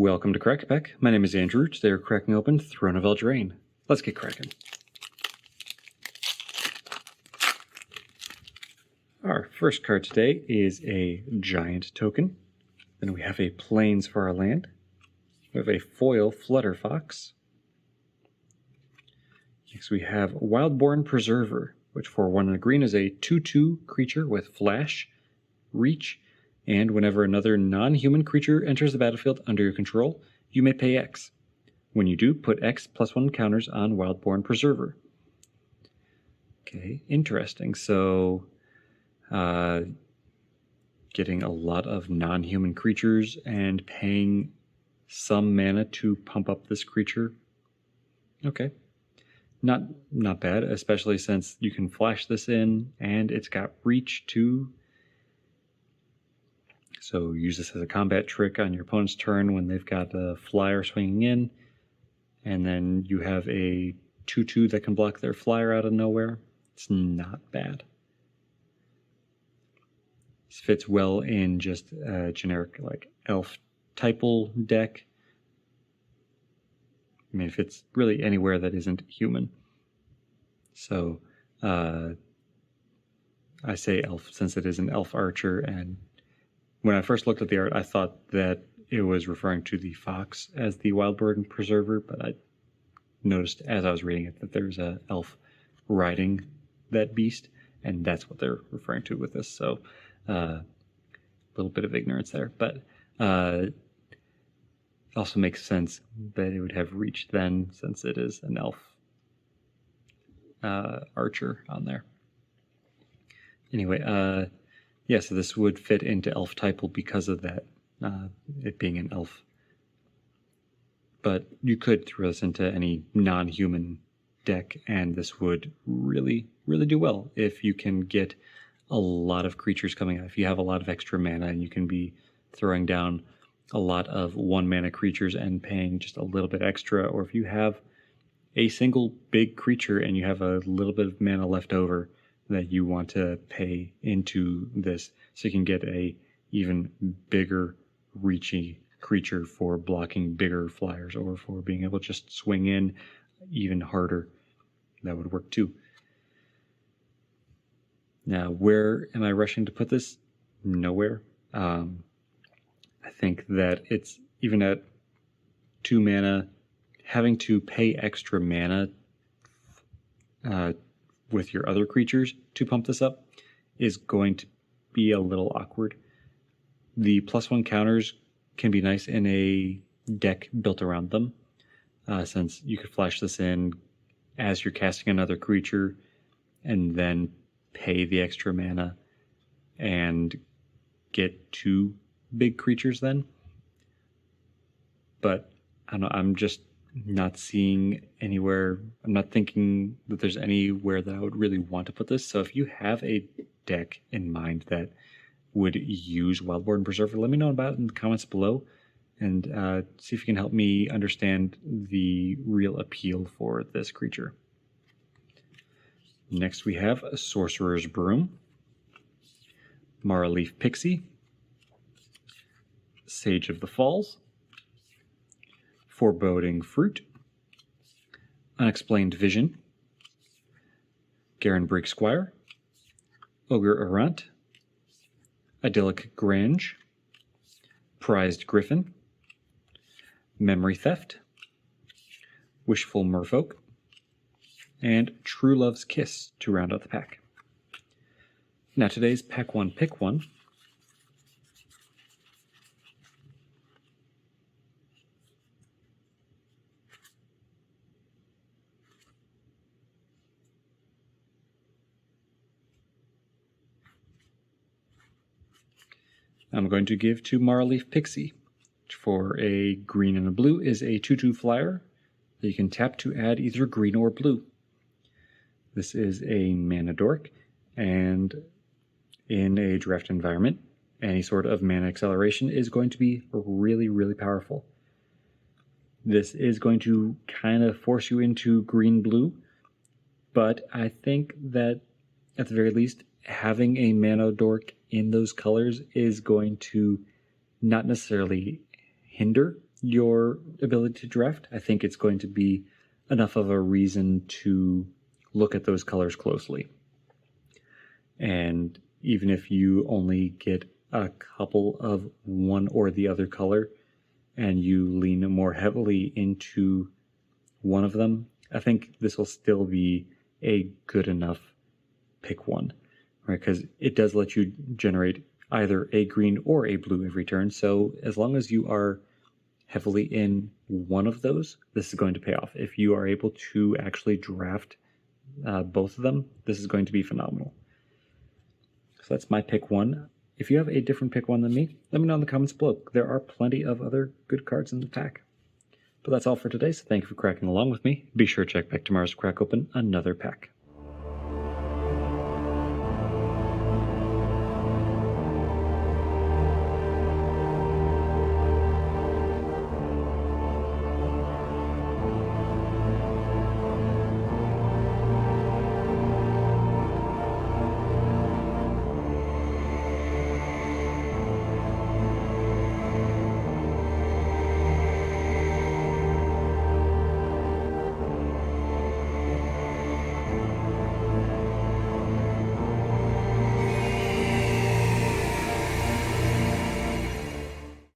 Welcome to Crack-A-Pack. My name is Andrew. Today we're cracking open Throne of Eldraine. Let's get cracking. Our first card today is a giant token. Then we have a plains for our land. We have a foil Flutter Fox. Next we have Wildborn Preserver, which for 1 and a green is a 2/2 creature with flash, reach, and whenever another non-human creature enters the battlefield under your control, you may pay X. When you do, put X +1 counters on Wildborn Preserver. Okay, interesting. So, getting a lot of non-human creatures and paying some mana to pump up this creature. Okay. Not bad, especially since you can flash this in, and it's got reach too. So use this as a combat trick on your opponent's turn when they've got a flyer swinging in, and then you have a 2/2 that can block their flyer out of nowhere. It's not bad. This fits well in just a generic like elf typal deck. I mean, it fits really anywhere that isn't human. So I say elf since it is an elf archer, and when I first looked at the art, I thought that it was referring to the fox as the Wildborn Preserver, but I noticed as I was reading it that there's an elf riding that beast, and that's what they're referring to with this. So a little bit of ignorance there, but it also makes sense that it would have reach then, since it is an elf archer on there. Anyway, yeah, so this would fit into elf typal because of that, it being an elf. But you could throw this into any non-human deck, and this would really, really do well if you can get a lot of creatures coming out. If you have a lot of extra mana and you can be throwing down a lot of 1-mana creatures and paying just a little bit extra, or if you have a single big creature and you have a little bit of mana left over that you want to pay into this, so you can get a even bigger reachy creature for blocking bigger flyers, or for being able to just swing in even harder. That would work too. Now, where am I rushing to put this? Nowhere. I think that it's, even at 2 mana, having to pay extra mana with your other creatures to pump this up is going to be a little awkward. The +1 counters can be nice in a deck built around them, since you could flash this in as you're casting another creature and then pay the extra mana and get 2 big creatures then. But I don't know, I'm just not seeing anywhere, I'm not thinking that there's anywhere that I would really want to put this. So if you have a deck in mind that would use Wildborn Preserver, let me know about it in the comments below, and see if you can help me understand the real appeal for this creature. Next we have a Sorcerer's Broom, Maraleaf Pixie, Sage of the Falls, Foreboding Fruit, Unexplained Vision, Garenbrig Squire, Ogre Errant, Idyllic Grange, Prized Griffin, Memory Theft, Wishful Merfolk, and True Love's Kiss to round out the pack. Now today's Pack 1 Pick 1. I'm going to give to Maraleaf Pixie, which for a green and a blue is a 2/2 flyer that you can tap to add either green or blue. This is a mana dork, and in a draft environment, any sort of mana acceleration is going to be really, really powerful. This is going to kind of force you into green-blue, but I think that at the very least, having a mana dork in those colors is going to not necessarily hinder your ability to draft, I think it's going to be enough of a reason to look at those colors closely. And even if you only get a couple of one or the other color and you lean more heavily into one of them, I think this will still be a good enough pick one, right? Because it does let you generate either a green or a blue every turn. So as long as you are heavily in one of those, this is going to pay off. If you are able to actually draft both of them, this is going to be phenomenal. So that's my pick one. If you have a different pick one than me, let me know in the comments below. There are plenty of other good cards in the pack. But that's all for today, so thank you for cracking along with me. Be sure to check back tomorrow to crack open another pack.